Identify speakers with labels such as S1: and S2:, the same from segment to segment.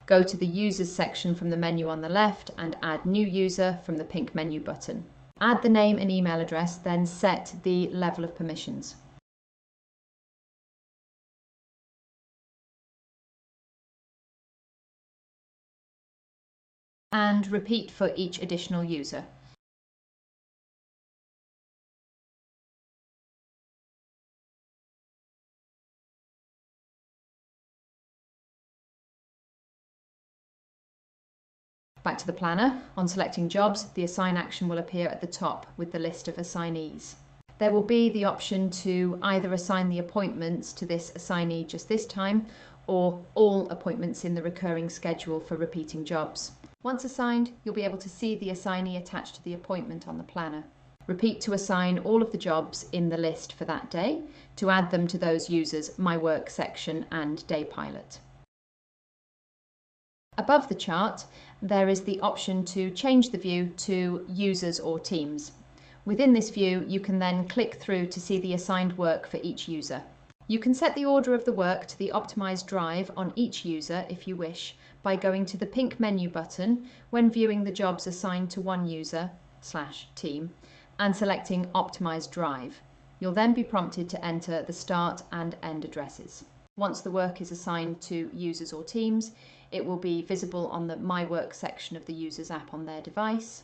S1: Go to the Users section from the menu on the left and add New User from the pink menu button. Add the name and email address, then set the level of permissions. And repeat for each additional user. Back to the planner. On selecting jobs, the assign action will appear at the top with the list of assignees. There will be the option to either assign the appointments to this assignee just this time, or all appointments in the recurring schedule for repeating jobs. Once assigned, you'll be able to see the assignee attached to the appointment on the planner. Repeat to assign all of the jobs in the list for that day, to add them to those users' My Work section and Day Pilot. Above the chart, there is the option to change the view to Users or Teams. Within this view, you can then click through to see the assigned work for each user. You can set the order of the work to the optimized drive on each user if you wish by going to the pink menu button when viewing the jobs assigned to one user/team and selecting Optimized Drive. You'll then be prompted to enter the start and end addresses. Once the work is assigned to users or teams, it will be visible on the My Work section of the user's app on their device.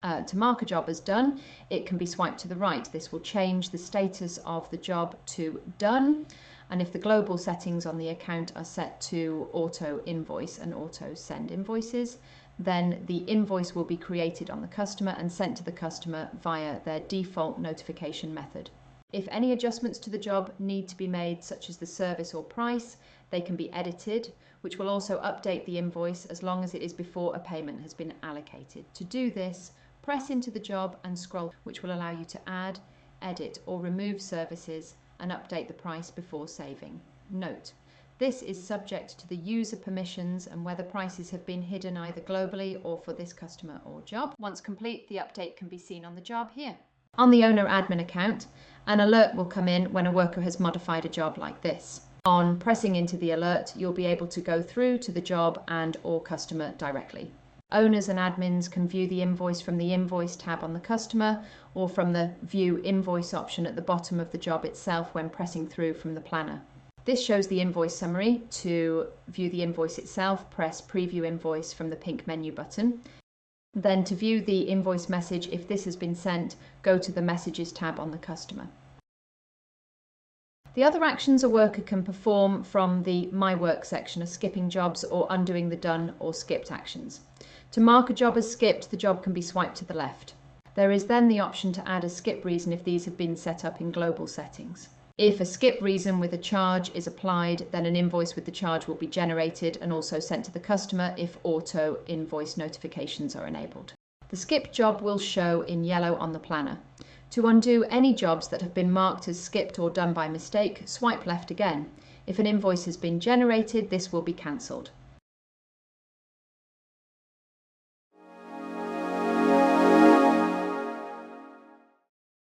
S1: To mark a job as done, it can be swiped to the right. This will change the status of the job to done, and if the global settings on the account are set to auto invoice and auto send invoices, then the invoice will be created on the customer and sent to the customer via their default notification method. If any adjustments to the job need to be made, such as the service or price, they can be edited, which will also update the invoice as long as it is before a payment has been allocated. To do this, press into the job and scroll, which will allow you to add, edit or remove services and update the price before saving. Note, this is subject to the user permissions and whether prices have been hidden either globally or for this customer or job. Once complete, the update can be seen on the job here. On the owner admin account, an alert will come in when a worker has modified a job like this. On pressing into the alert, you'll be able to go through to the job and or customer directly. Owners and admins can view the invoice from the Invoice tab on the customer or from the View Invoice option at the bottom of the job itself when pressing through from the planner. This shows the invoice summary. To view the invoice itself, press Preview Invoice from the pink menu button. Then to view the invoice message, if this has been sent, go to the Messages tab on the customer. The other actions a worker can perform from the My Work section are skipping jobs or undoing the done or skipped actions. To mark a job as skipped, the job can be swiped to the left. There is then the option to add a skip reason if these have been set up in global settings. If a skip reason with a charge is applied, then an invoice with the charge will be generated and also sent to the customer if auto invoice notifications are enabled. The skip job will show in yellow on the planner. To undo any jobs that have been marked as skipped or done by mistake, swipe left again. If an invoice has been generated, this will be cancelled.